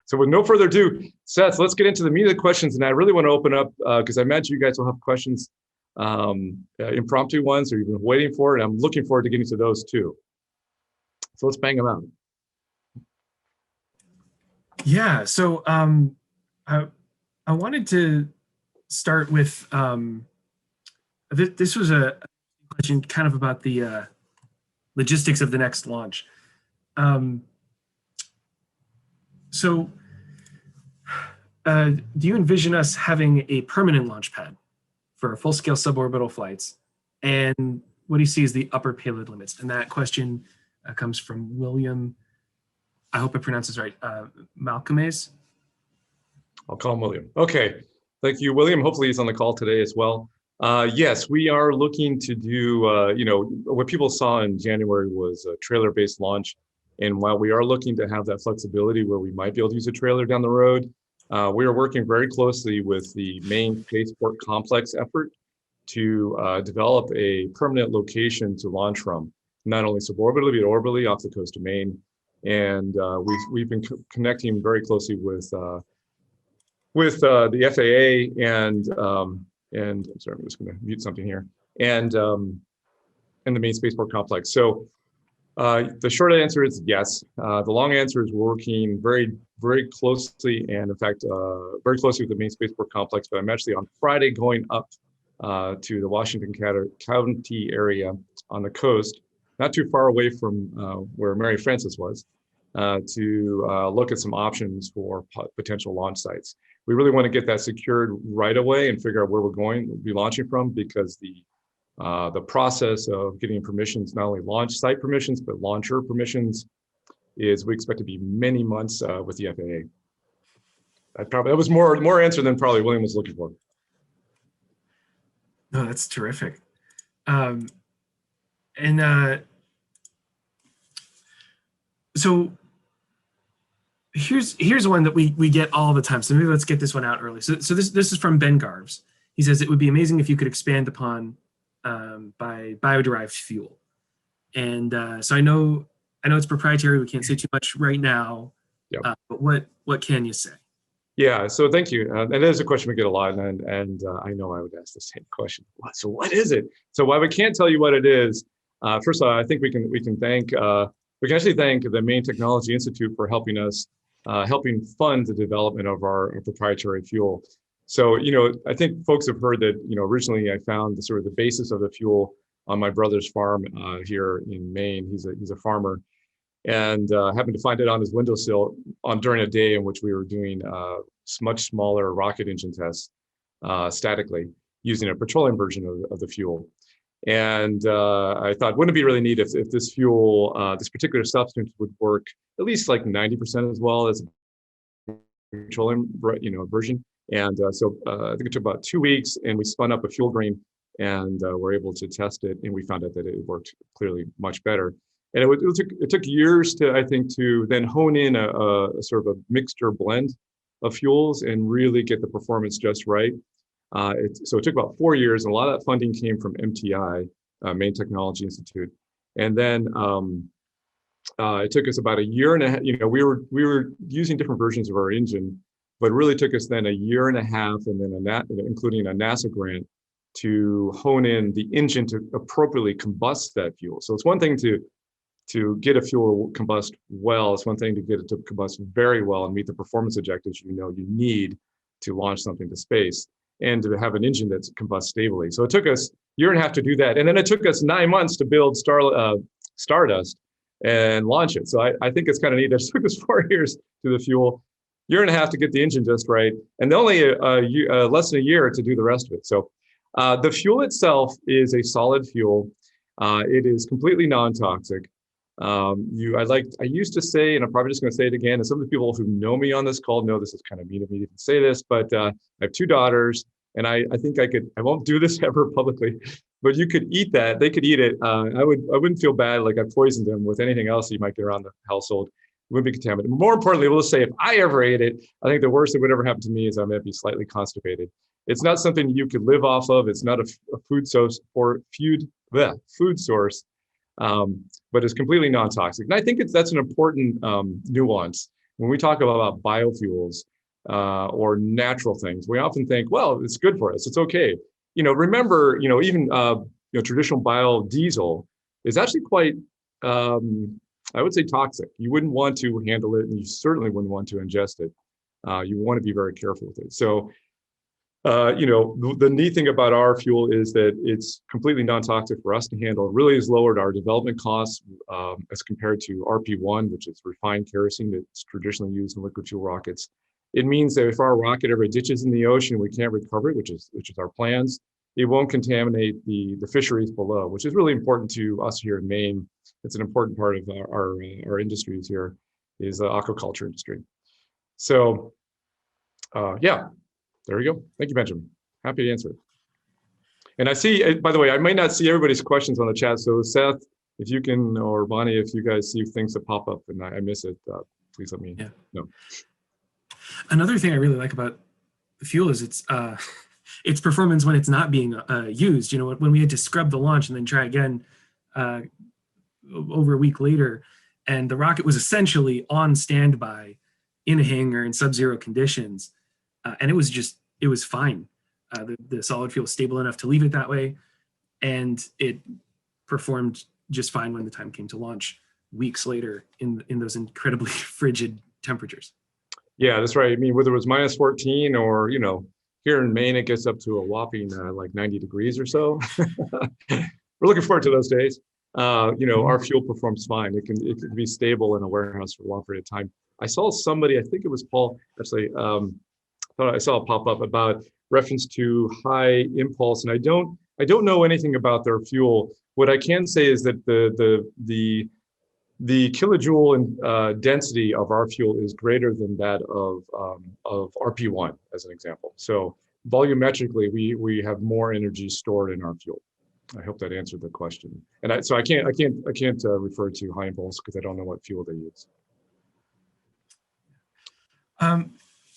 So with no further ado, Seth, let's get into the meat of the questions. And I really want to open up because I imagine you guys will have questions, impromptu ones, or you've been waiting for it. I'm looking forward to getting to those too. So let's bang them out. Yeah. So I wanted to start with this was a question kind of about the logistics of the next launch. So do you envision us having a permanent launch pad for full-scale suborbital flights? And what do you see as the upper payload limits? And that question comes from William, I hope I pronounce this right, Malcolmes. I'll call him William. Okay, thank you, William. Hopefully he's on the call today as well. Yes, we are looking to do, what people saw in January was a trailer-based launch. And while we are looking to have that flexibility where we might be able to use a trailer down the road, we are working very closely with the main spaceport complex effort to develop a permanent location to launch from, not only suborbitally, but orbitally off the coast of Maine. And we've been connecting very closely with the FAA and I'm sorry, I'm just going to mute something here, and the main spaceport complex. So the short answer is yes. The long answer is we're working very, very closely, and in fact, very closely with the main spaceport complex. But I'm actually on Friday going up to the Washington County area on the coast, not too far away from where Mary Frances was, to look at some options for potential launch sites. We really want to get that secured right away and figure out where we're going to be launching from, because the process of getting permissions, not only launch site permissions, but launcher permissions, is we expect to be many months with the FAA. That was more answer than probably William was looking for. No, that's terrific. So here's one that we get all the time. So maybe let's get this one out early. So this is from Ben Garves. He says, it would be amazing if you could expand upon by bio-derived fuel. And so I know it's proprietary. We can't say too much right now. Yep. But what can you say? Yeah. So thank you. And that is a question we get a lot, and I know I would ask the same question. So what is it? So while we can't tell you what it is, first of all, I think we can actually thank the Maine Technology Institute for helping us, helping fund the development of our proprietary fuel. So, I think folks have heard that, originally I found the basis of the fuel on my brother's farm here in Maine. He's a farmer, and happened to find it on his windowsill during a day in which we were doing much smaller rocket engine tests statically using a petroleum version of the fuel. And I thought, wouldn't it be really neat if this fuel, this particular substance would work at least like 90% as well as petroleum, version. And so I think it took about 2 weeks, and we spun up a fuel grain, and were able to test it, and we found out that it worked clearly much better. And it took years to then hone in a sort of a mixture blend of fuels and really get the performance just right. So it took about 4 years, and a lot of that funding came from MTI, Maine Technology Institute. And then it took us about a year and a half. We were using different versions of our engine, but it really took us then a year and a half, and then including a NASA grant, to hone in the engine to appropriately combust that fuel. So it's one thing to get a fuel combust well. It's one thing to get it to combust very well and meet the performance objectives you need to launch something to space, and to have an engine that's combusts stably. So it took us a year and a half to do that. And then it took us 9 months to build Stardust and launch it. So I think it's kind of neat that it took us 4 years to the fuel, year and a half to get the engine just right, and only less than a year to do the rest of it. So the fuel itself is a solid fuel. It is completely non-toxic. I used to say, and I'm probably just going to say it again, and some of the people who know me on this call know this is kind of mean of me to say this, but I have 2 daughters, and I think I won't do this ever publicly, but you could eat that. They could eat it. I wouldn't feel bad like I poisoned them with anything else you might get around the household. It wouldn't be contaminated. More importantly, we'll say if I ever ate it, I think the worst that would ever happen to me is I might be slightly constipated. It's not something you could live off of. It's not a food source or food source. But it's completely non-toxic. And I think that's an important nuance. when we talk about biofuels or natural things, we often think, well, it's good for us. It's okay. Remember, even traditional biodiesel is actually quite, I would say, toxic. You wouldn't want to handle it, and you certainly wouldn't want to ingest it. You want to be very careful with it. So, the neat thing about our fuel is that it's completely non-toxic for us to handle. It really has lowered our development costs as compared to RP1, which is refined kerosene that's traditionally used in liquid fuel rockets. It means that if our rocket ever ditches in the ocean, we can't recover it, which is our plans. It won't contaminate the fisheries below, which is really important to us here in Maine. It's an important part of our industries here, is the aquaculture industry. So, yeah, there we go. Thank you, Benjamin. Happy to answer it. And I see, by the way, I might not see everybody's questions on the chat. So Seth, if you can, or Bonnie, if you guys see things that pop up and I miss it, please let me know. Another thing I really like about the fuel is its performance when it's not being used. When we had to scrub the launch and then try again over a week later, and the rocket was essentially on standby in a hangar in sub-zero conditions, and it was fine. The solid fuel was stable enough to leave it that way, and it performed just fine when the time came to launch weeks later in those incredibly frigid temperatures. Yeah, that's right. I mean, whether it was minus 14 or, here in Maine, it gets up to a whopping like 90 degrees or so. We're looking forward to those days. Our fuel performs fine. It can be stable in a warehouse for a long period of time. I saw somebody, I think it was Paul, actually, thought I saw a pop up about reference to high impulse, and I don't know anything about their fuel. What I can say is that the kilojoule density of our fuel is greater than that of RP1, as an example. So volumetrically, we have more energy stored in our fuel. I hope that answered the question. And I can't refer to high impulse because I don't know what fuel they use.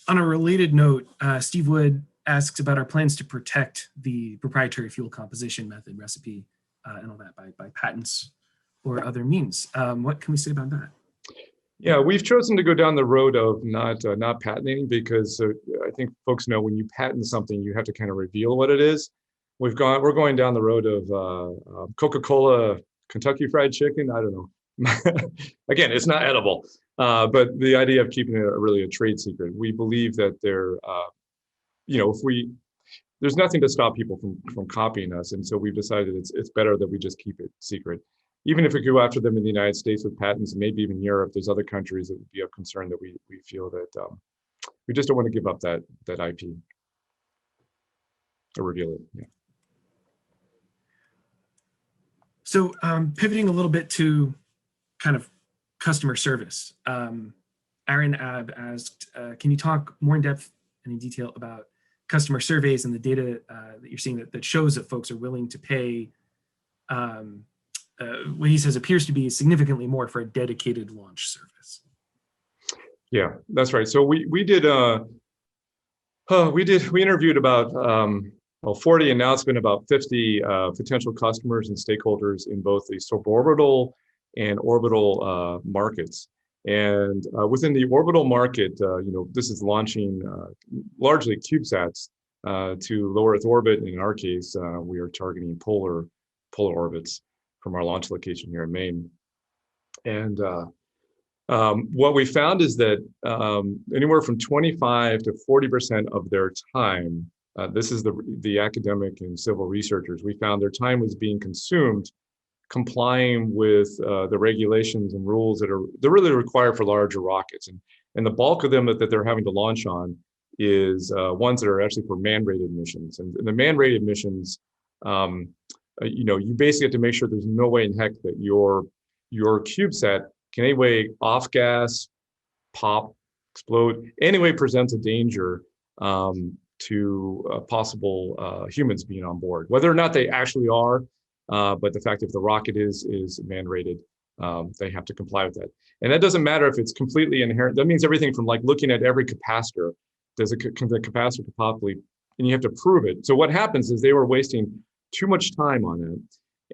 On a related note, Steve Wood asks about our plans to protect the proprietary fuel composition method, recipe, and all that by patents or other means. What can we say about that? Yeah, we've chosen to go down the road of not patenting because I think folks know when you patent something, you have to kind of reveal what it is. We're going down the road of Coca-Cola Kentucky Fried Chicken. I don't know. Again, it's not edible, but the idea of keeping it really a trade secret. We believe that there's nothing to stop people from copying us, and so we've decided it's better that we just keep it secret. Even if we go after them in the United States with patents, and maybe even Europe, there's other countries that would be of concern that we feel that we just don't want to give up that IP or reveal it. Yeah. So pivoting a little bit to kind of customer service, Aaron Ab asked, can you talk more in depth and in detail about customer surveys and the data that you're seeing that shows that folks are willing to pay what he says appears to be significantly more for a dedicated launch service? Yeah, that's right. So we interviewed about 40, and now it's been about 50 potential customers and stakeholders in both the suborbital and orbital markets. And within the orbital market, this is launching largely CubeSats to low Earth orbit. And in our case, we are targeting polar orbits from our launch location here in Maine. And what we found is that anywhere from 25 to 40% of their time, this is the academic and civil researchers, we found their time was being consumed complying with the regulations and rules they're really required for larger rockets. And the bulk of them that they're having to launch on is ones that are actually for man-rated missions. And the man-rated missions, you basically have to make sure there's no way in heck that your CubeSat can anyway off gas, pop, explode, anyway presents a danger to possible humans being on board. Whether or not they actually are, but the fact if the rocket is man-rated, they have to comply with that. And that doesn't matter if it's completely inherent. That means everything from like looking at every capacitor, does the capacitor possibly, and you have to prove it. So what happens is they were wasting too much time on it.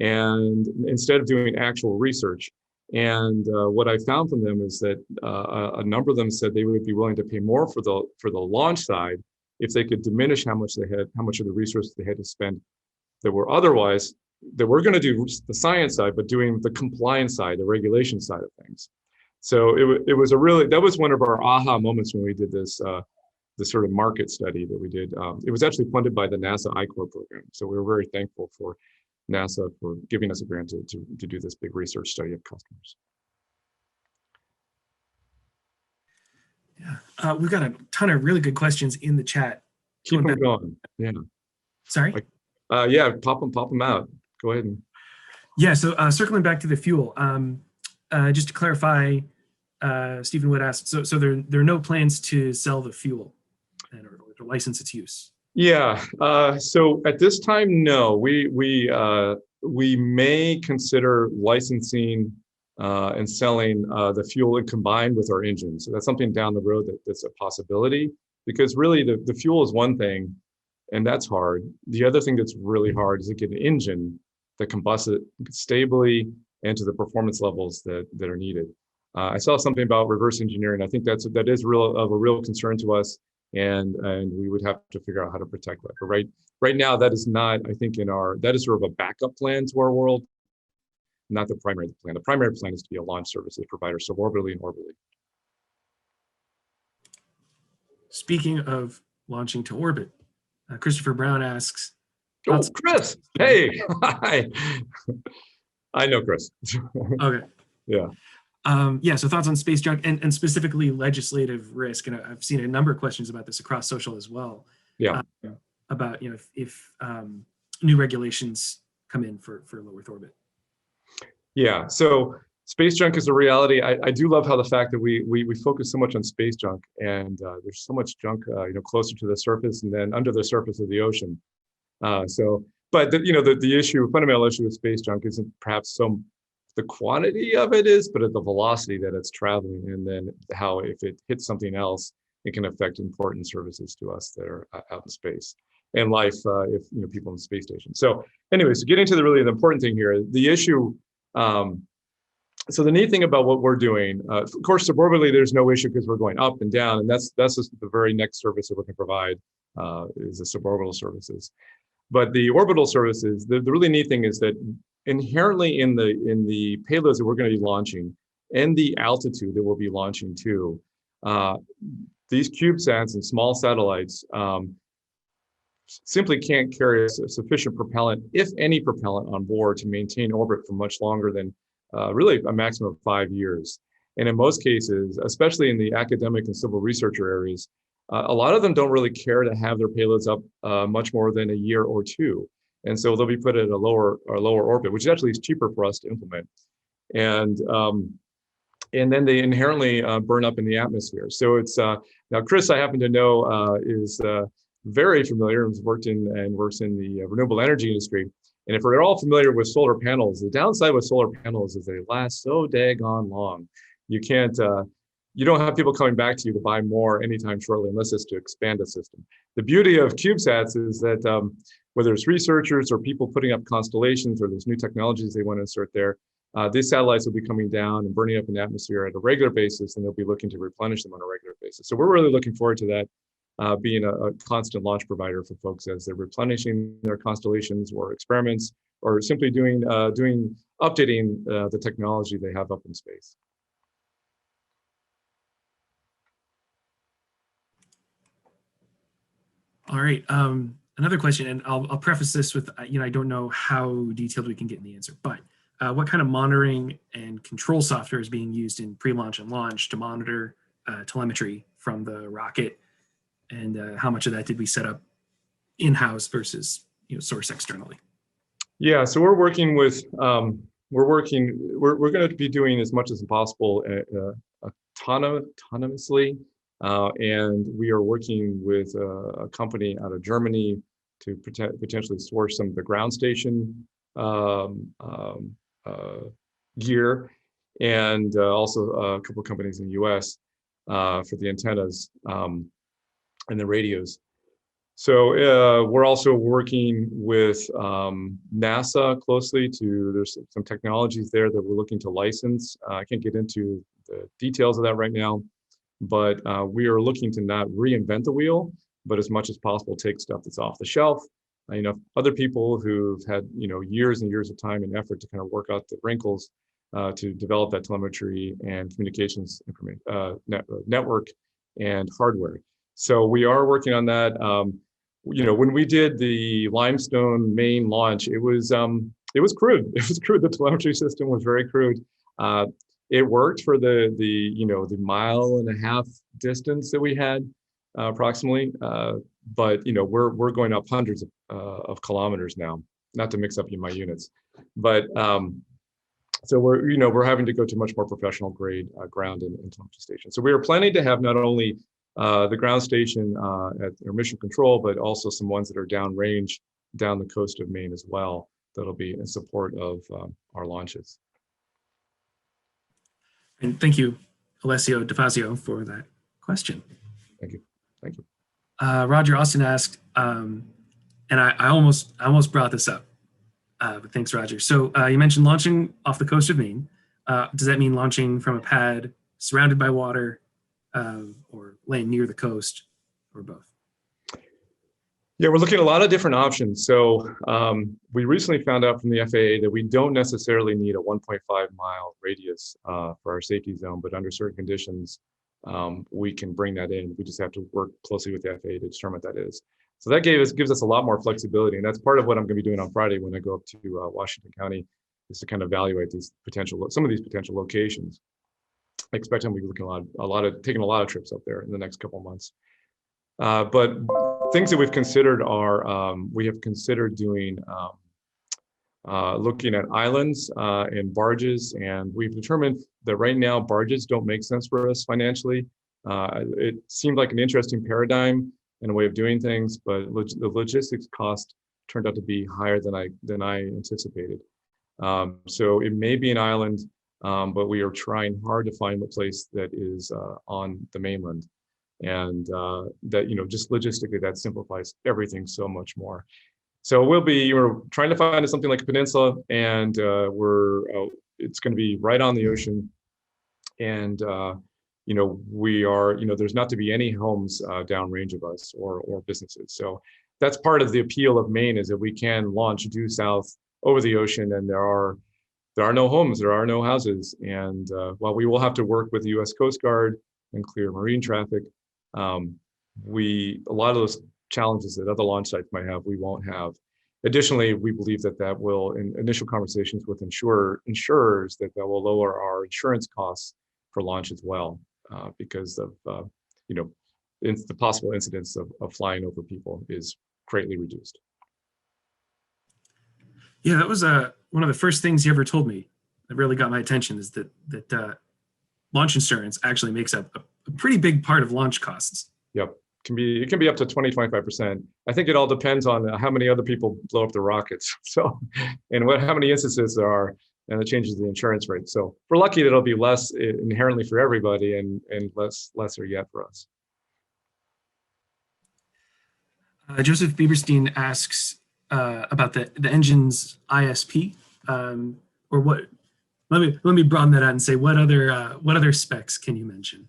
And instead of doing actual research, And what I found from them is that a number of them said they would be willing to pay more for the launch side if they could diminish how much of the resources they had to spend that were otherwise that we're going to do the science side, but doing the compliance side, the regulation side of things. So it was that was one of our aha moments when we did this sort of market study that we did. It was actually funded by the NASA I-Corps program. So we were very thankful for NASA for giving us a grant to do this big research study of customers. Yeah, we've got a ton of really good questions in the chat. Keep them going. Yeah. Sorry? Yeah, pop them out. Go ahead. Yeah, so circling back to the fuel, just to clarify, Stephen Wood asked, so there are no plans to sell the fuel or to license its use? Yeah, so at this time, no. We may consider licensing and selling the fuel combined with our engine. So that's something down the road that's a possibility, because really the fuel is one thing, and that's hard. The other thing that's really hard is to get an engine that combusts it stably and to the performance levels that are needed. I saw something about reverse engineering. I think that is of a real concern to us, and we would have to figure out how to protect that. But right now, that is not, I think, that is sort of a backup plan to our world, not the primary plan. The primary plan is to be a launch services provider, suborbitally and orbitally. Speaking of launching to orbit, Christopher Brown asks. Oh, Chris! Hey, hi. I know Chris. Okay. Yeah. Yeah, so thoughts on space junk and specifically legislative risk, and I've seen a number of questions about this across social as well. Yeah. About if new regulations come in for low Earth orbit. Yeah. So space junk is a reality. I do love how the fact that we focus so much on space junk, and there's so much junk closer to the surface and then under the surface of the ocean. But the fundamental issue with space junk isn't perhaps the quantity of it is, but at the velocity that it's traveling, and then how if it hits something else, it can affect important services to us that are out in space and life if people in the space station. So anyway, so getting to the important thing here, the issue. So the neat thing about what we're doing, of course, suborbitally, there's no issue because we're going up and down, and that's just the very next service that we can provide is the suborbital services. But the orbital services, the really neat thing is that inherently in the payloads that we're going to be launching and the altitude that we'll be launching to, these CubeSats and small satellites simply can't carry sufficient propellant, if any propellant, on board to maintain orbit for much longer than really a maximum of 5 years. And in most cases, especially in the academic and civil researcher areas, a lot of them don't really care to have their payloads up much more than a year or two. And so they'll be put at a lower orbit, which actually is cheaper for us to implement. And then they inherently burn up in the atmosphere. So it's now Chris, I happen to know, is very familiar and works in the renewable energy industry. And if we're all familiar with solar panels, the downside with solar panels is they last so daggone long. You can't, you don't have people coming back to you to buy more anytime shortly, unless it's to expand a system. The beauty of CubeSats is that whether it's researchers or people putting up constellations or there's new technologies they want to insert there, these satellites will be coming down and burning up in the atmosphere at a regular basis, and they'll be looking to replenish them on a regular basis. So we're really looking forward to that, being a constant launch provider for folks as they're replenishing their constellations or experiments, or simply updating the technology they have up in space. All right. Another question, and I'll preface this with, I don't know how detailed we can get in the answer, but what kind of monitoring and control software is being used in pre-launch and launch to monitor telemetry from the rocket, and how much of that did we set up in-house versus source externally? Yeah, so we're working with we're going to be doing as much as possible autonomously. And we are working with a company out of Germany to potentially source some of the ground station gear, and also a couple of companies in the US for the antennas and the radios. So we're also working with NASA closely there's some technologies there that we're looking to license. I can't get into the details of that right now, but we are looking to not reinvent the wheel, but as much as possible, take stuff that's off the shelf. Other people who've had, years and years of time and effort to kind of work out the wrinkles to develop that telemetry and communications network and hardware. So we are working on that. When we did the limestone main launch, it was crude. It was crude. The telemetry system was very crude. It worked for the mile and a half distance that we had approximately. But we're going up hundreds of kilometers now. Not to mix up my units, but so we're having to go to much more professional grade ground and telemetry station. So we are planning to have not only the ground station at our mission control, but also some ones that are downrange down the coast of Maine as well. That'll be in support of our launches. And thank you, Alessio DeFazio, for that question. Thank you. Thank you. Roger Austin asked, and I almost brought this up, but thanks, Roger. So you mentioned launching off the coast of Maine. Does that mean launching from a pad surrounded by water, or laying near the coast, or both? Yeah, we're looking at a lot of different options. So we recently found out from the FAA that we don't necessarily need a 1.5 mile radius for our safety zone, but under certain conditions, we can bring that in. We just have to work closely with the FAA to determine what that is. So that gives us a lot more flexibility, and that's part of what I'm going to be doing on Friday when I go up to Washington County, is to kind of evaluate some of these potential locations. I expect I'm going to be looking taking a lot of trips up there in the next couple of months. But things that we've considered are we have considered doing looking at islands and barges, and we've determined that right now barges don't make sense for us financially. It seemed like an interesting paradigm and a way of doing things, but the logistics cost turned out to be higher than I anticipated. So it may be an island, but we are trying hard to find a place that is on the mainland. And that, just logistically, that simplifies everything so much more. So we're trying to find something like a peninsula, and it's going to be right on the ocean. And, there's not to be any homes downrange of us or businesses. So that's part of the appeal of Maine, is that we can launch due south over the ocean, and there are no homes, there are no houses. And while we will have to work with the U.S. Coast Guard and clear marine traffic, a lot of those challenges that other launch sites might have, we won't have. Additionally, we believe that will, in initial conversations with insurers, that will lower our insurance costs for launch as well, because of the possible incidents of flying over people is greatly reduced. Yeah, that was one of the first things you ever told me that really got my attention, is that launch insurance actually makes up a pretty big part of launch costs. Yep. It can be up to 20-25%. I think it all depends on how many other people blow up the rockets. So, and how many instances there are, and it changes the insurance rate. So we're lucky that it'll be less inherently for everybody, and lesser yet for us. Joseph Bieberstein asks about the engine's ISP, or what? Let me broaden that out and say, what other specs can you mention?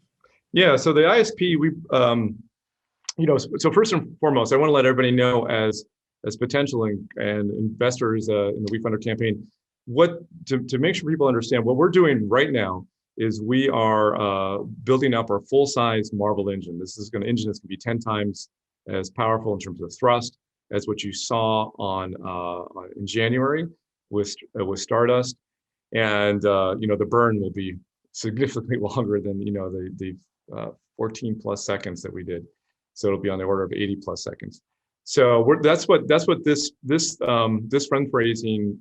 Yeah, so the ISP, so first and foremost, I want to let everybody know, as potential and investors in the WeFunder campaign, to make sure people understand what we're doing right now is we are building up our full-size Marvel engine. This is engine that's going to be 10 times as powerful in terms of thrust as what you saw in January with Stardust, and the burn will be significantly longer than the 14 plus seconds that we did. So it'll be on the order of 80 plus seconds. So that's what this fundraising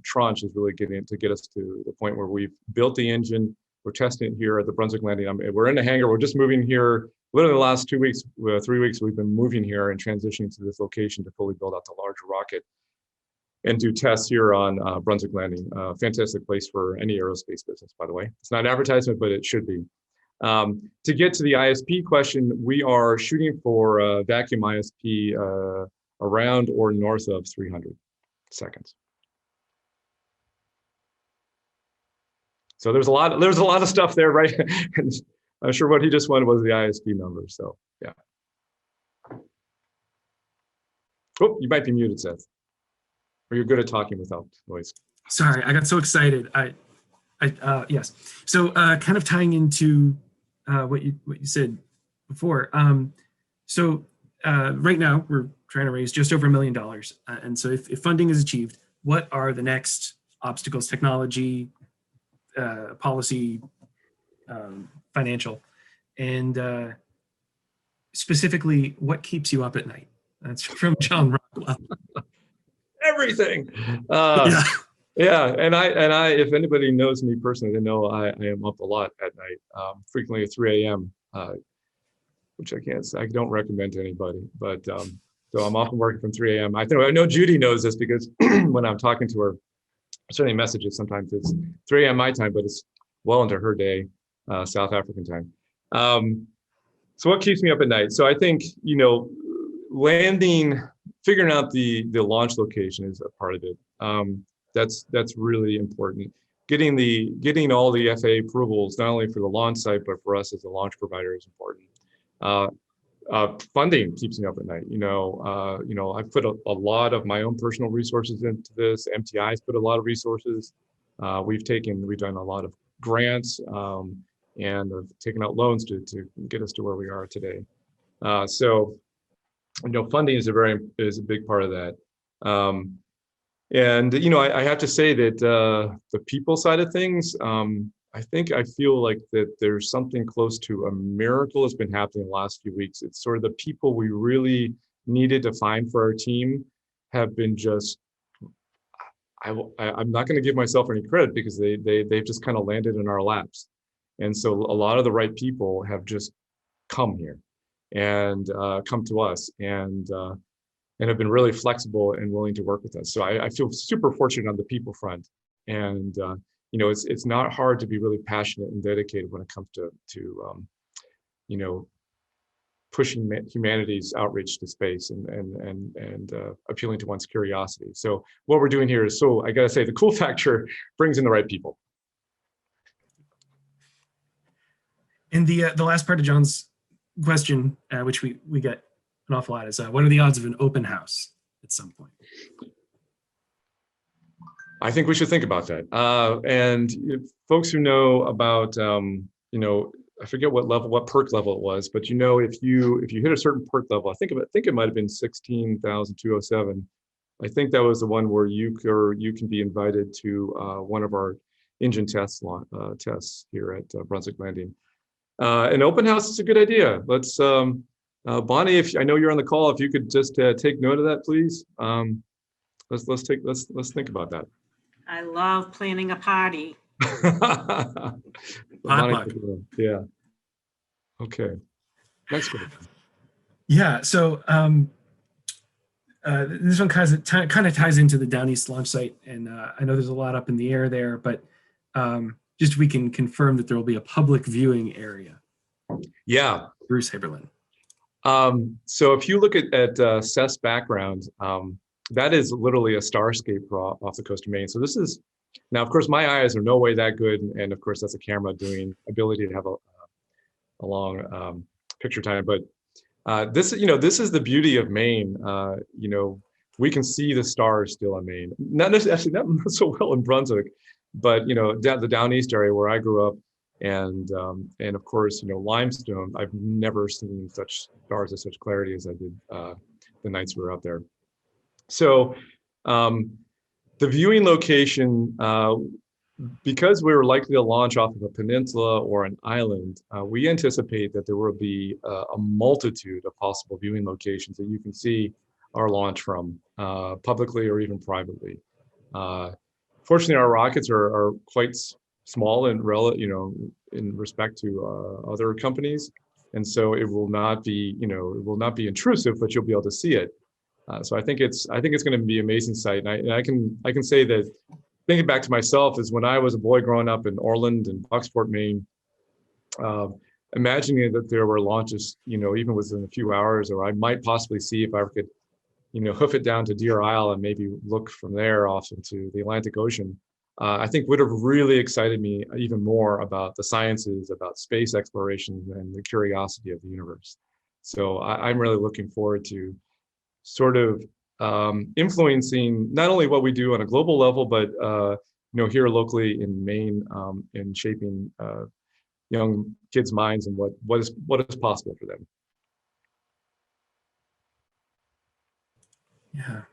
tranche is really getting to get us to the point where we've built the engine. We're testing it here at the Brunswick Landing. We're in the hangar. We're just moving here. Literally the last 2 weeks, 3 weeks, we've been moving here and transitioning to this location to fully build out the larger rocket and do tests here on Brunswick Landing. Fantastic place for any aerospace business, by the way. It's not an advertisement, but it should be. To get to the ISP question, we are shooting for vacuum ISP around or north of 300 seconds. So there's a lot of stuff there, right? And I'm sure what he just wanted was the ISP number. So yeah. Oh, you might be muted, Seth. Or you're good at talking without noise. Sorry, I got so excited. Yes. So kind of tying into what you said before. So right now we're trying to raise just over $1 million. And so if funding is achieved, what are the next obstacles, technology, policy, financial, and specifically, what keeps you up at night? That's from John Rockwell. Everything. Yeah. Yeah, and I, if anybody knows me personally, they know I am up a lot at night, frequently at 3 a.m., which I don't recommend to anybody. But so I'm often working from 3 a.m. I know Judy knows this because when I'm talking to her, sending messages, sometimes it's 3 a.m. my time, but it's well into her day, South African time. So what keeps me up at night? So I think, figuring out the launch location is a part of it. That's really important. Getting all the FAA approvals, not only for the launch site, but for us as a launch provider is important. Funding keeps me up at night. I've put a lot of my own personal resources into this. MTI's put a lot of resources. We've done a lot of grants and have taken out loans to get us to where we are today. So funding is a big part of that. And I have to say that the people side of things, I feel like that there's something close to a miracle that's been happening the last few weeks. It's sort of the people we really needed to find for our team have been just, I'm not going to give myself any credit because they've just kind of landed in our laps. And so a lot of the right people have just come here and come to us and have been really flexible and willing to work with us. So I feel super fortunate on the people front. And it's not hard to be really passionate and dedicated when it comes to pushing humanity's outreach to space and appealing to one's curiosity. So what we're doing here is, I gotta say, the cool factor brings in the right people. And the last part of John's question, which we get an awful lot, is what are the odds of an open house at some point? I think we should think about that. And folks who know about, I forget what perk level it was, but if you hit a certain perk level, I think it might have been 16,207. I think that was the one where you can be invited to one of our engine tests here at Brunswick Landing. An open house is a good idea. Let's, Bonnie, if I know you're on the call, if you could just take note of that, please. Let's think about that. I love planning a party. Yeah. Okay. Next one. Yeah. So this one kind of ties into the Down East launch site, and I know there's a lot up in the air there, but just we can confirm that there will be a public viewing area. Yeah. Bruce Haberlin. So if you look at Seth's background, that is literally a starscape off the coast of Maine. So this is, now of course my eyes are no way that good, and of course that's a camera doing ability to have a long picture time. But this is the beauty of Maine. We can see the stars still in Maine. Not necessarily not so well in Brunswick, but the Down East area where I grew up, and of course limestone. I've never seen such stars of such clarity as I did the nights we were out there. So the viewing location, because we were likely to launch off of a peninsula or an island, we anticipate that there will be a multitude of possible viewing locations that you can see our launch from, publicly or even privately. Fortunately, our rockets are quite small and in respect to other companies, and so it will not be intrusive, but you'll be able to see it. So I think it's going to be an amazing site, and I can say that thinking back to myself is when I was a boy growing up in Orland and Bucksport, Maine. imagining that there were launches, even within a few hours, or I might possibly see if I could, hoof it down to Deer Isle and maybe look from there off into the Atlantic Ocean, I think would have really excited me even more about the sciences, about space exploration, and the curiosity of the universe. So I'm really looking forward to sort of influencing not only what we do on a global level, but here locally in Maine, in shaping young kids' minds and what is possible for them. Yeah.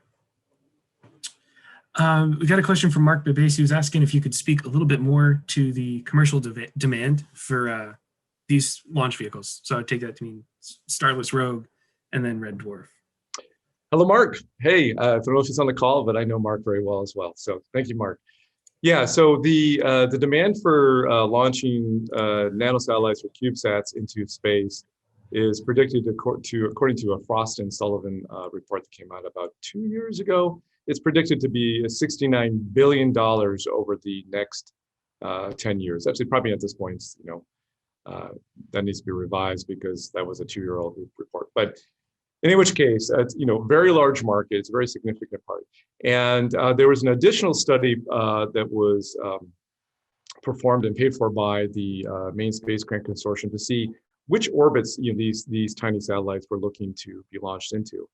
We got a question from Mark Babasi, who's asking if you could speak a little bit more to the commercial demand for these launch vehicles. So I take that to mean Starless Rogue and then Red Dwarf. Hello, Mark. Hey, I don't know if he's on the call, but I know Mark very well as well. So thank you, Mark. Yeah, so the demand for launching nanosatellites or CubeSats into space is predicted according to a Frost and Sullivan report that came out about 2 years ago. It's predicted to be $69 billion over the next 10 years. Actually, probably at this point, that needs to be revised because that was a 2-year-old report. But in which case, it's very large market. It's a very significant part. And there was an additional study that was performed and paid for by the Main Space Grant Consortium to see which orbits these tiny satellites were looking to be launched into.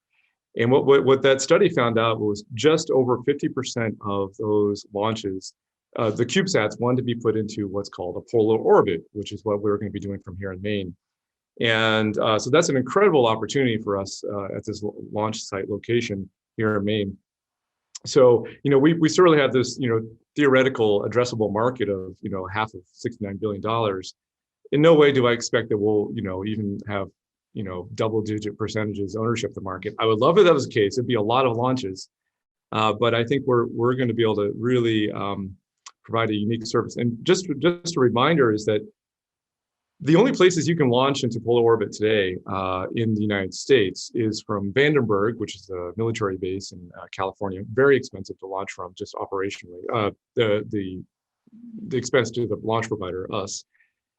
And what that study found out was just over 50% of those launches, the CubeSats wanted to be put into what's called a polar orbit, which is what we're going to be doing from here in Maine. And so that's an incredible opportunity for us at this launch site location here in Maine. So, we certainly have this, theoretical addressable market of, half of $69 billion. In no way do I expect that we'll, even have, double-digit percentages ownership of the market. I would love if that was the case. It'd be a lot of launches, but I think we're going to be able to really provide a unique service. And just a reminder is that the only places you can launch into polar orbit today in the United States is from Vandenberg, which is a military base in California. Very expensive to launch from, just operationally. The expense to the launch provider, us,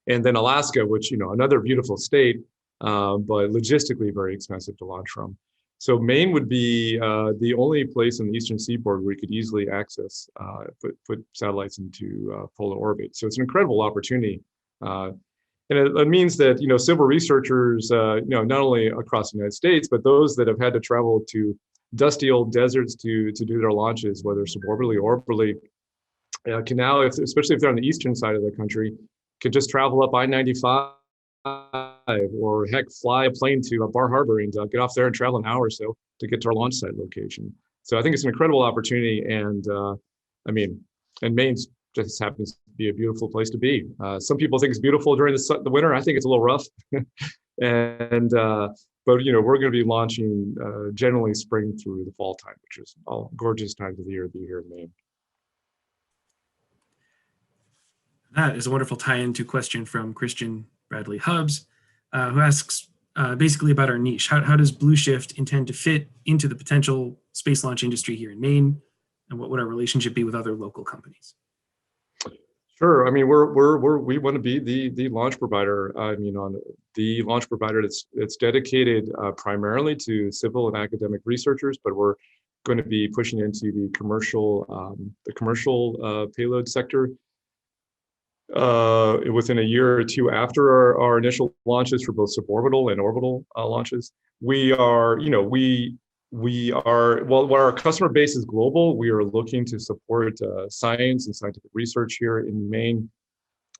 and then Alaska, which another beautiful state, but logistically very expensive to launch from. So Maine would be the only place on the eastern seaboard where we could easily access put satellites into polar orbit. So it's an incredible opportunity. And it means that civil researchers, not only across the United States, but those that have had to travel to dusty old deserts to do their launches, whether suborbitally or orbitally, can now, especially if they're on the eastern side of the country, can just travel up I-95 or heck, fly a plane to Bar Harbor and get off there and travel an hour or so to get to our launch site location. So I think it's an incredible opportunity, and and Maine's just happens to be a beautiful place to be. Some people think it's beautiful during the winter. I think it's a little rough. And but we're going to be launching generally spring through the fall time, which is all gorgeous times of the year to be here in Maine. That is a wonderful tie-in to a question from Christian Bradley Hubbs, who asks basically about our niche. How does bluShift intend to fit into the potential space launch industry here in Maine, and what would our relationship be with other local companies? Sure. I mean, we want to be the launch provider. On the launch provider that's dedicated primarily to civil and academic researchers, but we're going to be pushing into the commercial payload sector within a year or two after our initial launches for both suborbital and orbital launches. While our customer base is global, we are looking to support science and scientific research here in Maine.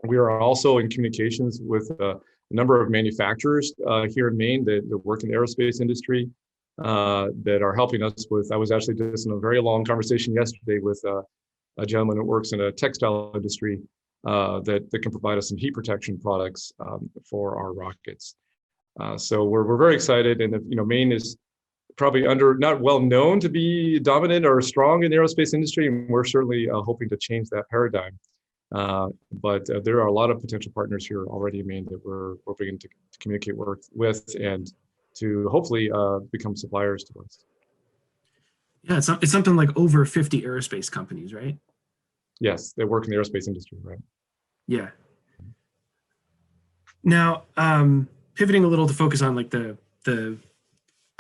We are also in communications with a number of manufacturers here in Maine that work in the aerospace industry that are helping us with. I was actually just in a very long conversation yesterday with a gentleman that works in a textile industry that can provide us some heat protection products for our rockets. So we're very excited, and Maine is probably not well known to be dominant or strong in the aerospace industry, and we're certainly hoping to change that paradigm. But there are a lot of potential partners here already in Maine that we're hoping to communicate with and to hopefully become suppliers to us. Yeah, it's something like over 50 aerospace companies, right? Yes, they work in the aerospace industry, right? Yeah. Now, pivoting a little to focus on like the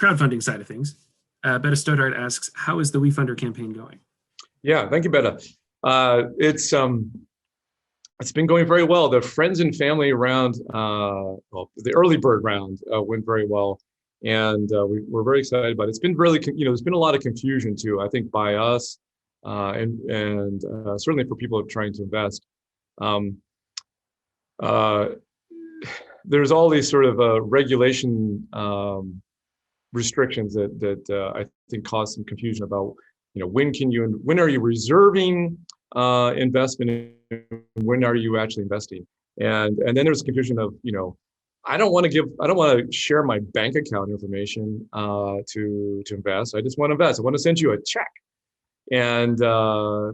crowdfunding side of things, Betta Stoddard asks, how is the WeFunder campaign going? Yeah, thank you, Betta. It's been going very well. The friends and family round, well, the early bird round went very well, and we're very excited about it. It's been really, there's been a lot of confusion too. I think by us, and certainly for people trying to invest. Um, uh, there's all these sort of regulation restrictions that I think cause some confusion about, when are you reserving investment, and when are you actually investing? And then there's confusion of, I don't want to share my bank account information to invest. I just want to invest. I want to send you a check. And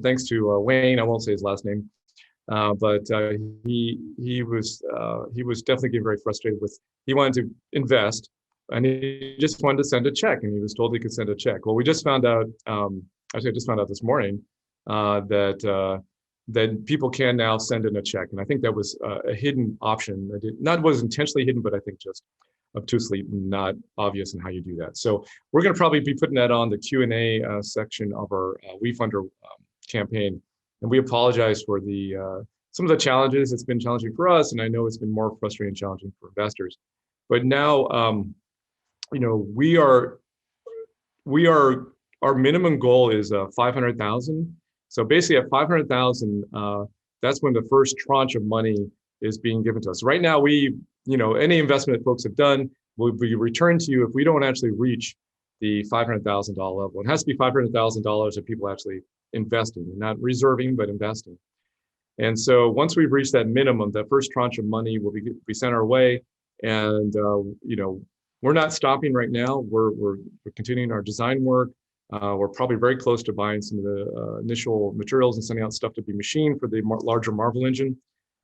thanks to Wayne, I won't say his last name, but he was definitely getting very frustrated with. He wanted to invest, and he just wanted to send a check, and he was told he could send a check. Well, we just found out. Actually, I just found out this morning that people can now send in a check, and I think that was a hidden option. That was intentionally hidden, but I think just obtusely not obvious in how you do that. So we're going to probably be putting that on the Q&A section of our WeFunder campaign. And we apologize for some of the challenges. It's been challenging for us, and I know it's been more frustrating and challenging for investors. But now, our minimum goal is 500,000. So basically at 500,000, that's when the first tranche of money is being given to us. Right now, any investment that folks have done will be returned to you if we don't actually reach the $500,000 level. It has to be $500,000 of people actually investing, not reserving, but investing. And so once we've reached that minimum, that first tranche of money will be sent our way. And we're not stopping right now. We're continuing our design work. We're probably very close to buying some of the initial materials and sending out stuff to be machined for the larger Marvel engine.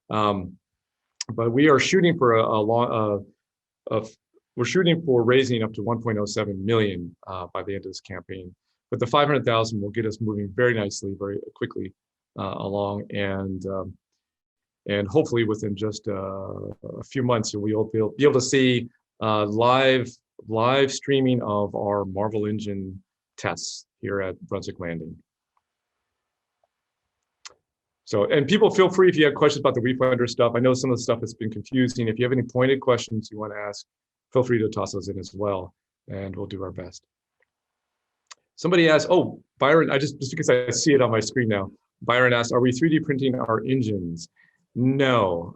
But we are shooting for we're shooting for raising up to 1.07 million by the end of this campaign. But the 500,000 will get us moving very nicely, very quickly along, and hopefully within just a few months, we'll be able to see live streaming of our Marvel engine tests here at Brunswick Landing. So, and people feel free if you have questions about the WeFunder stuff. I know some of the stuff has been confusing. If you have any pointed questions you want to ask, feel free to toss those in as well, and we'll do our best. Somebody asked, oh, Byron, just because I see it on my screen now, Byron asked, are we 3D printing our engines? No,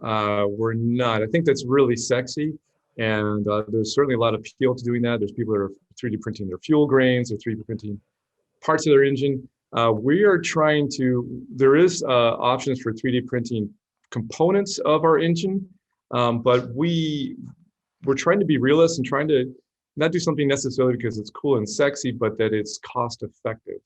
we're not. I think that's really sexy, and there's certainly a lot of appeal to doing that. There's people that are 3D printing their fuel grains, or 3D printing parts of their engine. We are trying to, there is options for 3D printing components of our engine, but we're trying to be realists and trying to not do something necessarily because it's cool and sexy, but that it's cost effective.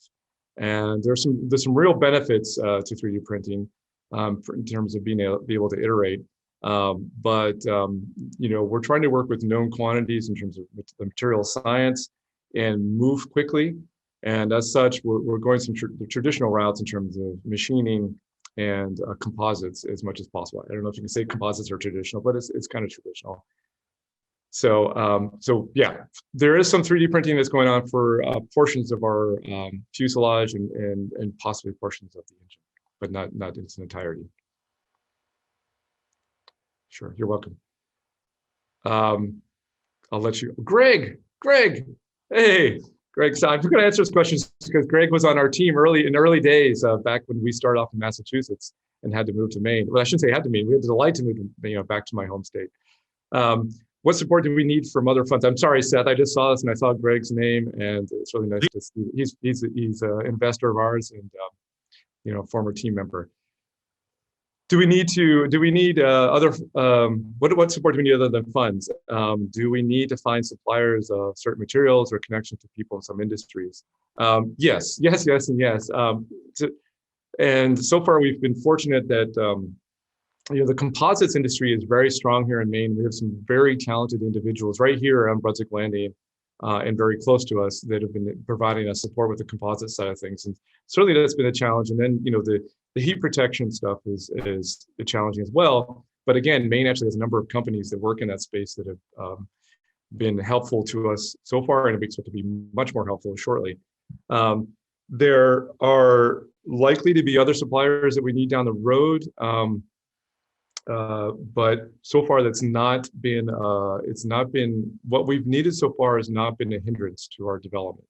And there's some real benefits to 3D printing in terms of being able to iterate. But we're trying to work with known quantities in terms of the material science and move quickly. And as such, we're going some the traditional routes in terms of machining and composites as much as possible. I don't know if you can say composites are traditional, but it's kind of traditional. So yeah, there is some 3D printing that's going on for portions of our fuselage and possibly portions of the engine, but not in its entirety. Sure, you're welcome. I'll let you, Greg, hey. Greg, so I'm going to answer his questions because Greg was on our team in early days back when we started off in Massachusetts and had to move to Maine. Well, I shouldn't say had to move. We had the delight to move back to my home state. What support do we need from other funds? I'm sorry, Seth. I just saw this and I saw Greg's name, and it's really nice to see. He's an investor of ours and former team member. Do we need other, what support do we need other than funds? Do we need to find suppliers of certain materials or connections to people in some industries? Yes, and yes. And so far we've been fortunate that, the composites industry is very strong here in Maine. We have some very talented individuals right here on Brunswick Landing and very close to us that have been providing us support with the composite side of things. And certainly that's been a challenge. And then, the heat protection stuff is challenging as well. But again, Maine actually has a number of companies that work in that space that have been helpful to us so far, and we expect to be much more helpful shortly. There are likely to be other suppliers that we need down the road, but so far that's not been, what we've needed so far has not been a hindrance to our development.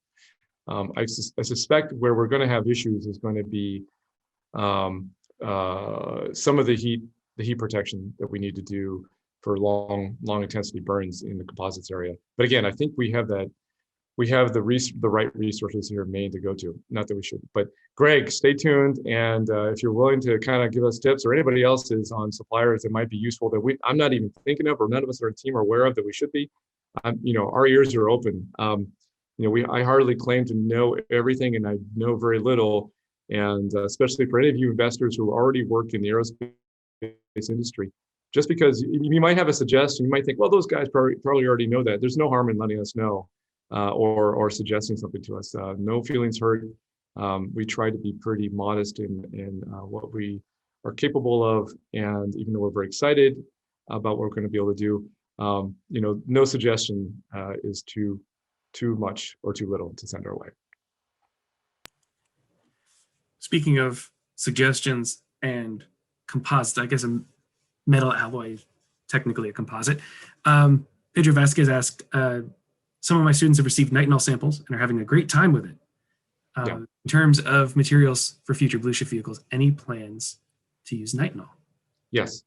I suspect where we're going to have issues is going to be some of the heat protection that we need to do for long intensity burns in the composites area. But again, I think we have the right resources here in Maine to go to. Not that we should, but Greg, stay tuned. And if you're willing to kind of give us tips, or anybody else is on suppliers that might be useful that I'm not even thinking of, or none of us on our team are aware of that we should be, our ears are open. I hardly claim to know everything, and I know very little. And especially for any of you investors who already work in the aerospace industry, just because you might have a suggestion, you might think, well, those guys probably already know that. There's no harm in letting us know or suggesting something to us. No feelings hurt. We try to be pretty modest in what we are capable of, and even though we're very excited about what we're going to be able to do, no suggestion is too much or too little to send our way. Speaking of suggestions and composites, I guess a metal alloy, technically a composite. Pedro Vasquez asked, some of my students have received nitinol samples and are having a great time with it. In terms of materials for future bluShift vehicles, any plans to use nitinol? Yes.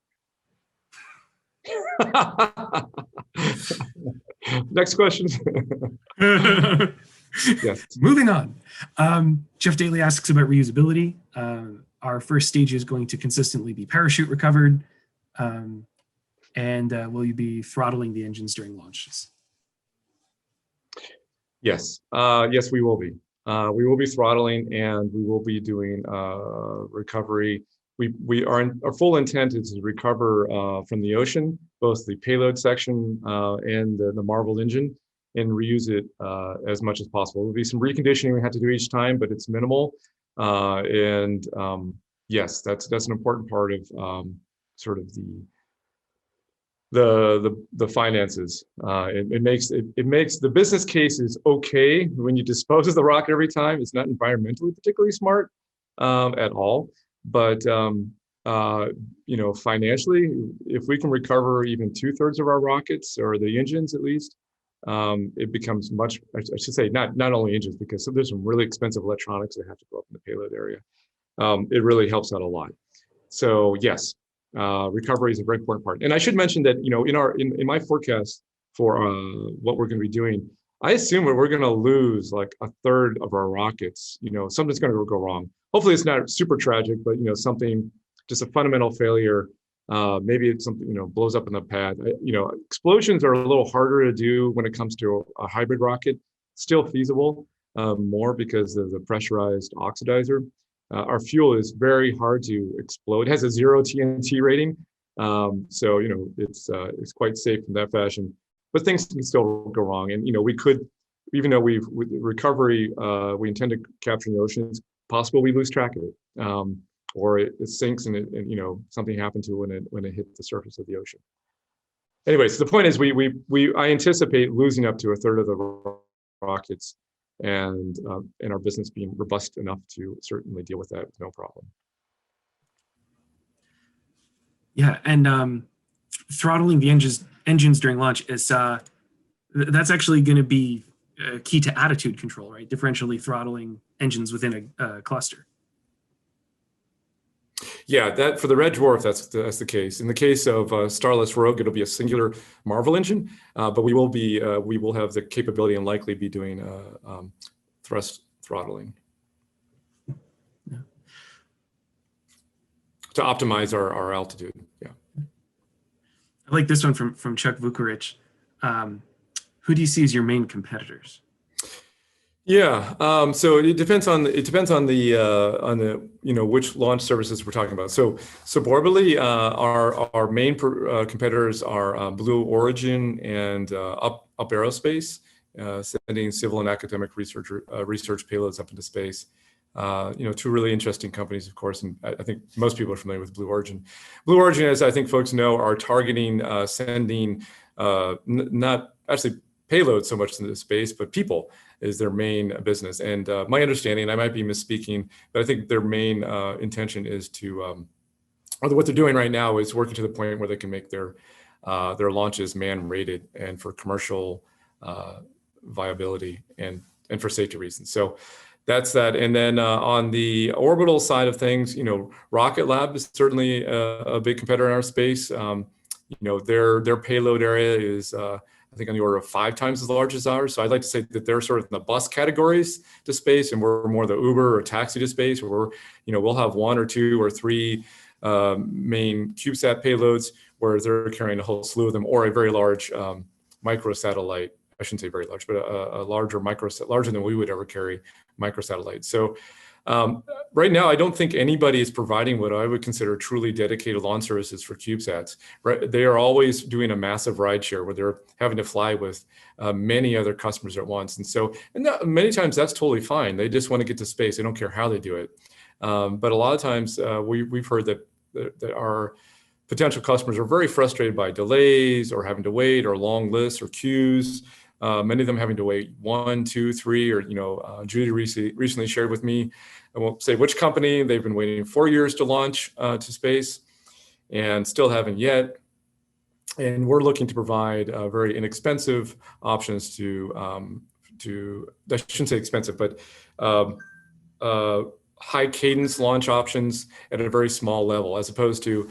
Next question. Yes. Moving on. Jeff Daly asks about reusability. Our first stage is going to consistently be parachute recovered. And will you be throttling the engines during launches? Yes. Yes, we will be. We will be throttling, and we will be doing recovery. Our full intent is to recover from the ocean, both the payload section and the Marvel engine, and reuse it as much as possible. There'll be some reconditioning we have to do each time, but it's minimal. Yes, that's an important part of sort of the finances. It makes the business case is okay when you dispose of the rocket every time. It's not environmentally particularly smart at all, but financially, if we can recover even 2/3 of our rockets, or the engines at least, it becomes much. I should say not only engines, because there's some really expensive electronics that have to go up in the payload area. It really helps out a lot. So yes. Recovery is a very important part. And I should mention that, in my forecast for what we're going to be doing, I assume we're going to lose like 1/3 of our rockets. Something's going to go wrong. Hopefully it's not super tragic, but something, just a fundamental failure. Maybe it's something, blows up in the pad. Explosions are a little harder to do when it comes to a hybrid rocket. Still feasible, more because of the pressurized oxidizer. Our fuel is very hard to explode. It has a 0 TNT rating, so it's quite safe in that fashion. But things can still go wrong, and we could, even though with recovery, we intend to capture in the ocean. It's possible we lose track of it, or it sinks and something happened to it when it hit the surface of the ocean. Anyway, so the point is, I anticipate losing up to 1/3 of the rockets. And our business being robust enough to certainly deal with that with no problem. Yeah, and throttling the engines during launch is that's actually going to be key to attitude control, right? Differentially throttling engines within a cluster. Yeah, that for the Red Dwarf, that's the case. In the case of Starless Rogue, it'll be a singular Marvel engine, but we will have the capability and likely be doing thrust throttling to optimize our altitude. Yeah. I like this one from Chuck Vukarich. Who do you see as your main competitors? Yeah, so it depends on the which launch services we're talking about. So suborbitally, our main competitors are Blue Origin and Up Aerospace, sending civil and academic research payloads up into space. two really interesting companies, of course, and I think most people are familiar with Blue Origin. Blue Origin, as I think folks know, are targeting sending not actually payloads so much into space, but people is their main business. And my understanding, I might be misspeaking, but I think their main intention is to, or what they're doing right now is working to the point where they can make their launches man-rated and for commercial viability and for safety reasons. So that's that. And then on the orbital side of things, Rocket Lab is certainly a big competitor in our space. Their payload area is, I think, on the order of 5 times as large as ours. So I'd like to say that they're sort of in the bus categories to space, and we're more the Uber or taxi to space, where we'll have 1 or 2 or 3 main CubeSat payloads, where they're carrying a whole slew of them, or a very large microsatellite. I shouldn't say very large, but a larger larger than we would ever carry microsatellite. So right now, I don't think anybody is providing what I would consider truly dedicated launch services for CubeSats. Right? They are always doing a massive rideshare where they're having to fly with many other customers at once. And many times that's totally fine. They just want to get to space. They don't care how they do it. But a lot of times we've heard that our potential customers are very frustrated by delays or having to wait or long lists or queues. Many of them having to wait 1, 2, 3, or Judy recently shared with me, I won't say which company, they've been waiting 4 years to launch to space and still haven't yet. And we're looking to provide very inexpensive options to I shouldn't say expensive, but high cadence launch options at a very small level, as opposed to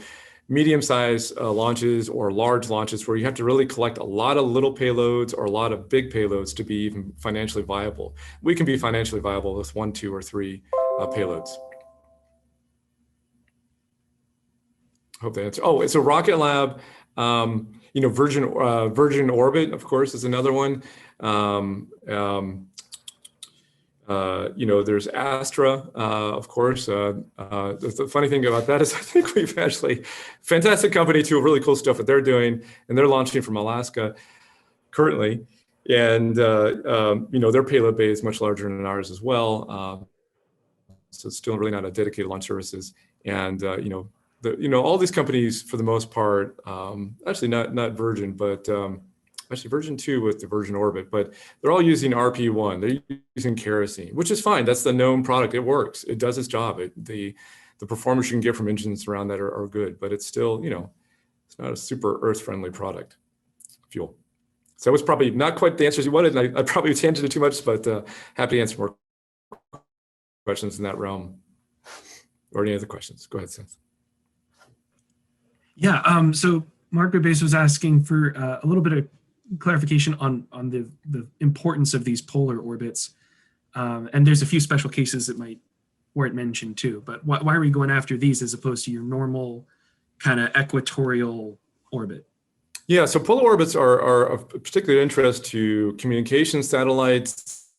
medium-sized launches or large launches where you have to really collect a lot of little payloads or a lot of big payloads to be even financially viable. We can be financially viable with 1, 2, or 3 payloads. Hope that answers. Oh, so Rocket Lab, Virgin Orbit, of course, is another one. There's Astra, of course. The funny thing about that is I think we've actually, fantastic company too, really cool stuff that they're doing, and they're launching from Alaska currently. And, their payload bay is much larger than ours as well. So it's still really not a dedicated launch services. And, all these companies for the most part, actually not Virgin, but actually Virgin 2 with the Virgin Orbit, but they're all using RP1. They're using kerosene, which is fine. That's the known product. It works. It does its job. The performance you can get from engines around that are good, but it's still, it's not a super earth-friendly product, fuel. So it was probably not quite the answers you wanted, and I probably tangented too much, but happy to answer more questions in that realm. Or any other questions? Go ahead, Seth. Yeah, so Mark Base was asking for a little bit of clarification on the importance of these polar orbits. And there's a few special cases that might weren't mentioned too, but why are we going after these as opposed to your normal kind of equatorial orbit? Yeah, so polar orbits are of particular interest to communication satellites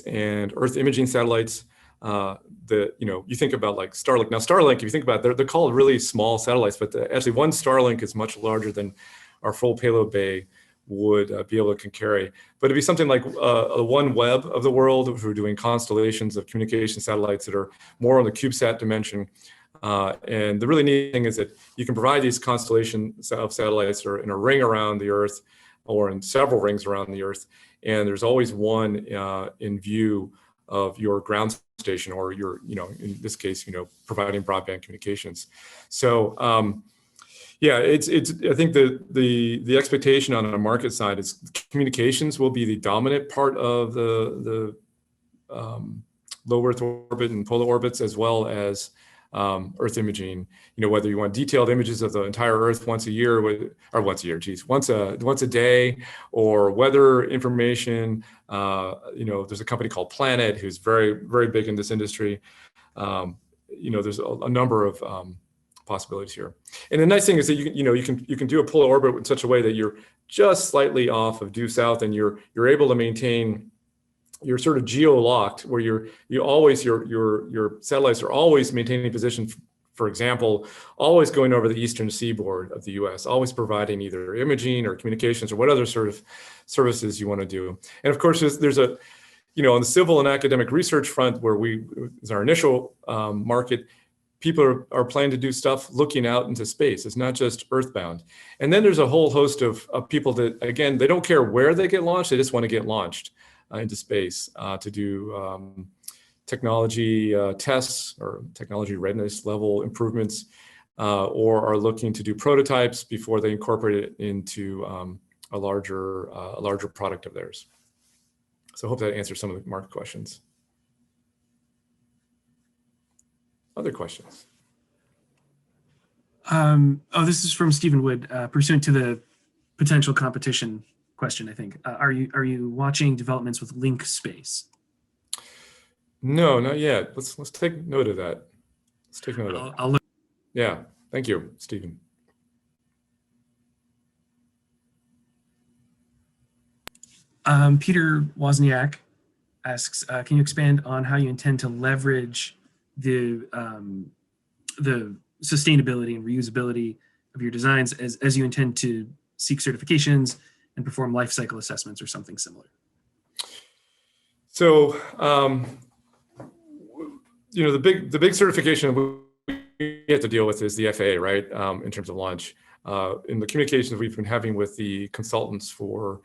and Earth imaging satellites. You think about like Starlink. Now Starlink, if you think about it, they're called really small satellites, but actually one Starlink is much larger than our full payload bay would be able to carry. But it'd be something like a OneWeb of the world, if we're doing constellations of communication satellites that are more on the CubeSat dimension. And the really neat thing is that you can provide these constellations of satellites that are in a ring around the Earth or in several rings around the Earth. And there's always one in view of your ground station or your, in this case, providing broadband communications. So yeah, it's I think the expectation on a market side is communications will be the dominant part of the low Earth orbit and polar orbits, as well as Earth imaging. Whether you want detailed images of the entire Earth once a year, once a day, or weather information. There's a company called Planet who's very, very big in this industry. There's a number of possibilities here. And the nice thing is that you can do a polar orbit in such a way that you're just slightly off of due south, and you're able to maintain. You're sort of geo-locked, where your satellites are always maintaining position. For example, always going over the eastern seaboard of the U.S., always providing either imaging or communications or what other sort of services you want to do. And of course, there's a on the civil and academic research front, where is our initial market, people are planning to do stuff looking out into space. It's not just earthbound. And then there's a whole host of people that, again, they don't care where they get launched, they just want to get launched into space to do technology tests or technology readiness level improvements, or are looking to do prototypes before they incorporate it into a larger product of theirs. So I hope that answers some of the market questions. Other questions? This is from Stephen Wood, pursuant to the potential competition question, I think. Are you watching developments with Link Space? No, not yet. Let's take note of that. Let's take note of it. I'll look. Yeah, thank you, Stephen. Peter Wozniak asks, can you expand on how you intend to leverage the sustainability and reusability of your designs as you intend to seek certifications and perform life cycle assessments or something similar? So, the big certification we have to deal with is the FAA, right? In terms of launch. In the communications we've been having with the consultants for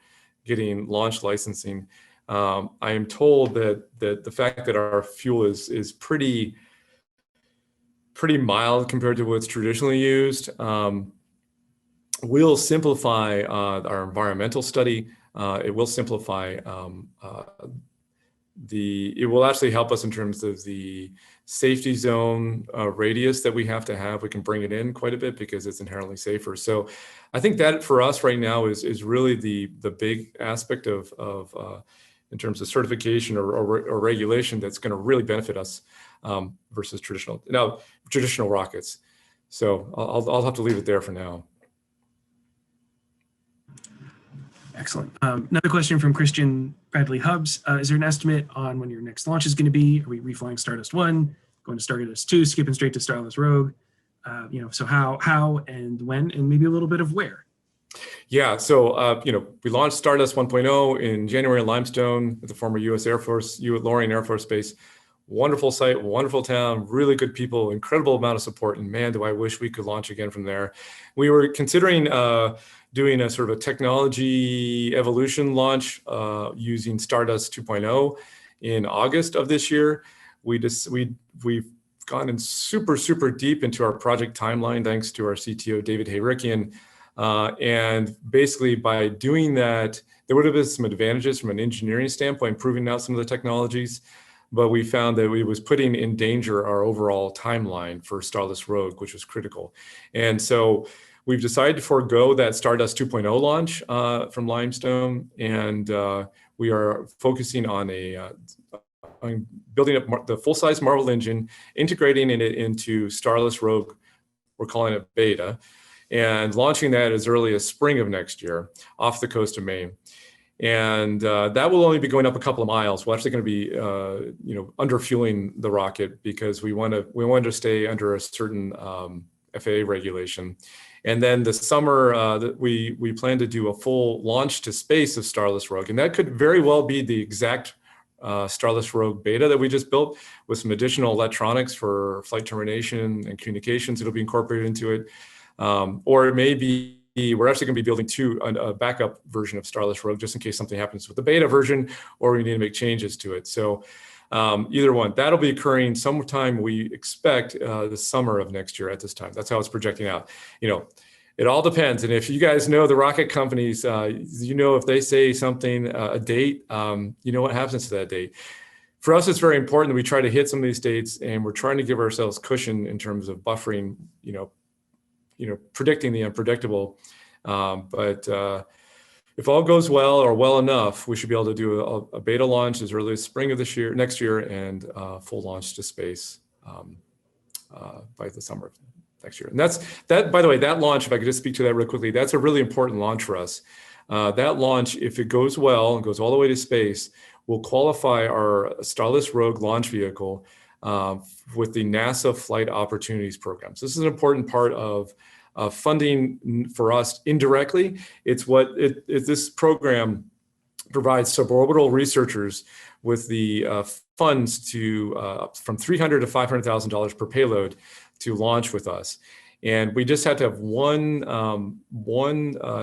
getting launch licensing, I am told that the fact that our fuel is pretty mild compared to what's traditionally used will simplify our environmental study. It will simplify it will actually help us in terms of the safety zone radius that we have to have. We can bring it in quite a bit because it's inherently safer. So I think that for us right now is really the big aspect of in terms of certification or regulation that's going to really benefit us versus traditional rockets. So I'll have to leave it there for now. Excellent. Another question from Christian Bradley Hubbs. Is there an estimate on when your next launch is going to be? Are we reflying Stardust 1, going to Stardust 2, skipping straight to Starless Rogue? So how and when, and maybe a little bit of where? Yeah, so we launched Stardust 1.0 in January in Limestone at the former U.S. Air Force, Lorien Air Force Base. Wonderful site, wonderful town, really good people, incredible amount of support, and man, do I wish we could launch again from there. We were considering doing a sort of a technology evolution launch using Stardust 2.0 in August of this year. We've gone in super deep into our project timeline thanks to our CTO David Hayrikian, and basically by doing that, there would have been some advantages from an engineering standpoint, proving out some of the technologies. But we found that it was putting in danger our overall timeline for Starless Rogue, which was critical. And so we've decided to forego that Stardust 2.0 launch from Limestone, and we are focusing on on building up the full-size Marvel engine, integrating it into Starless Rogue. We're calling it Beta, and launching that as early as spring of next year off the coast of Maine. And that will only be going up a couple of miles. We're actually going to be, under fueling the rocket because we want to stay under a certain FAA regulation. And then the summer, we plan to do a full launch to space of Starless Rogue, and that could very well be the exact Starless Rogue Beta that we just built with some additional electronics for flight termination and communications. It'll be incorporated into it, or it may be. We're actually going to be building a backup version of Starless Rogue just in case something happens with the beta version or we need to make changes to it. So either one, that'll be occurring sometime we expect the summer of next year at this time. That's how it's projecting out. It all depends. And if you guys know the rocket companies, if they say something, a date, what happens to that date. For us, it's very important that we try to hit some of these dates, and we're trying to give ourselves cushion in terms of buffering, predicting the unpredictable. But if all goes well or well enough, we should be able to do a beta launch as early as spring of next year, and full launch to space by the summer of next year. And that, by the way, that launch, if I could just speak to that real quickly, that's a really important launch for us. That launch, if it goes well and goes all the way to space, will qualify our Starless Rogue launch vehicle with the NASA Flight Opportunities Program. So this is an important part of funding for us indirectly. It's this program provide suborbital researchers with the funds to from $300,000 to $500,000 per payload to launch with us. And we just had to have one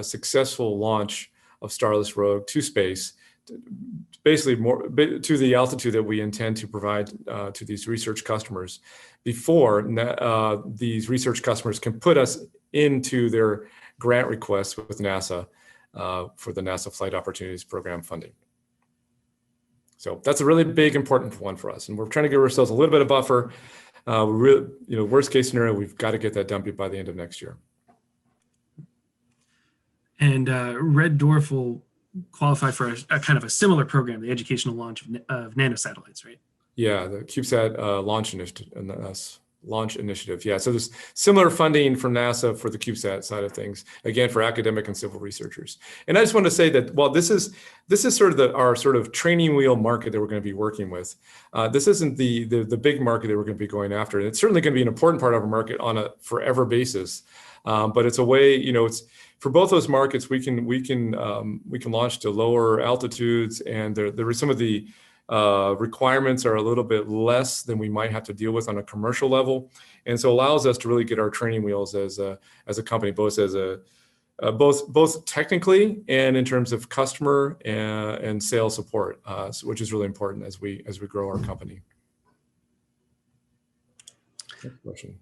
successful launch of Starless Rogue to space, basically more to the altitude that we intend to provide to these research customers before these research customers can put us into their grant requests with NASA for the NASA Flight Opportunities Program funding. So that's a really big, important one for us. And we're trying to give ourselves a little bit of buffer. Really, worst case scenario, we've got to get that done by the end of next year. And Red Dwarf will qualify for a kind of a similar program, the educational launch of nanosatellites, right? Yeah, the CubeSat launch initiative. Yeah, so there's similar funding from NASA for the CubeSat side of things, again, for academic and civil researchers. And I just want to say that while this is sort of our sort of training wheel market that we're going to be working with, this isn't the big market that we're going to be going after. And it's certainly going to be an important part of our market on a forever basis. But it's a way, it's for both those markets, we can launch to lower altitudes, and there are some of the requirements are a little bit less than we might have to deal with on a commercial level, and so allows us to really get our training wheels as a company, both technically and in terms of customer and sales support, which is really important as we grow our company. Next question.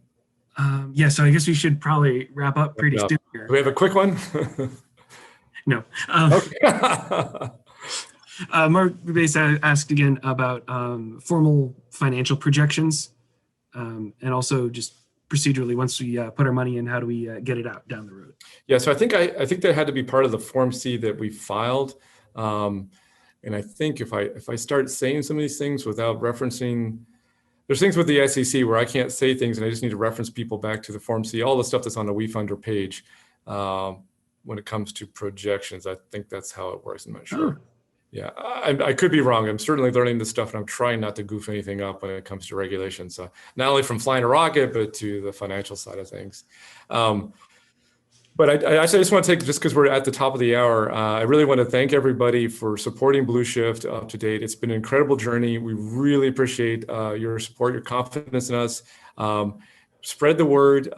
Yeah, so I guess we should probably wrap up pretty soon here. Do we have a quick one? No. Okay. Mark Base asked again about formal financial projections, and also just procedurally, once we put our money in, how do we get it out down the road? Yeah, so I think that had to be part of the Form C that we filed, and I think if I start saying some of these things without referencing, there's things with the SEC where I can't say things and I just need to reference people back to the Form C, all the stuff that's on the WeFunder page when it comes to projections. I think that's how it works. I'm not sure. Oh. Yeah, I could be wrong. I'm certainly learning this stuff, and I'm trying not to goof anything up when it comes to regulations. So not only from flying a rocket, but to the financial side of things. But I actually just want to take, just because we're at the top of the hour, I really want to thank everybody for supporting bluShift up to date. It's been an incredible journey. We really appreciate your support, your confidence in us. Spread the word.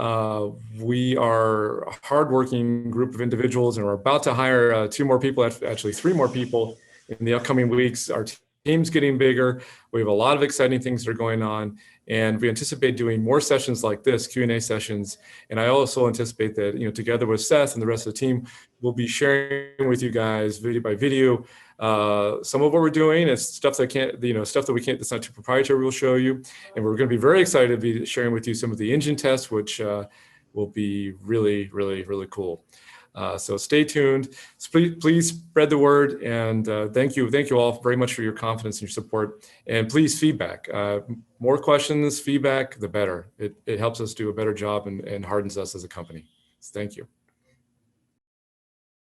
We are a hardworking group of individuals, and we're about to hire 2 more people, actually 3 more people in the upcoming weeks. Our team's getting bigger. We have a lot of exciting things that are going on, and we anticipate doing more sessions like this, Q&A sessions. And I also anticipate that, together with Seth and the rest of the team, we'll be sharing with you guys video by video some of what we're doing. It's stuff that that's not too proprietary. We'll show you, and we're going to be very excited to be sharing with you some of the engine tests, which will be really, really, really cool. So stay tuned. Please spread the word, and thank you all very much for your confidence and your support. And please feedback. More questions, feedback, the better. It helps us do a better job and hardens us as a company. So thank you.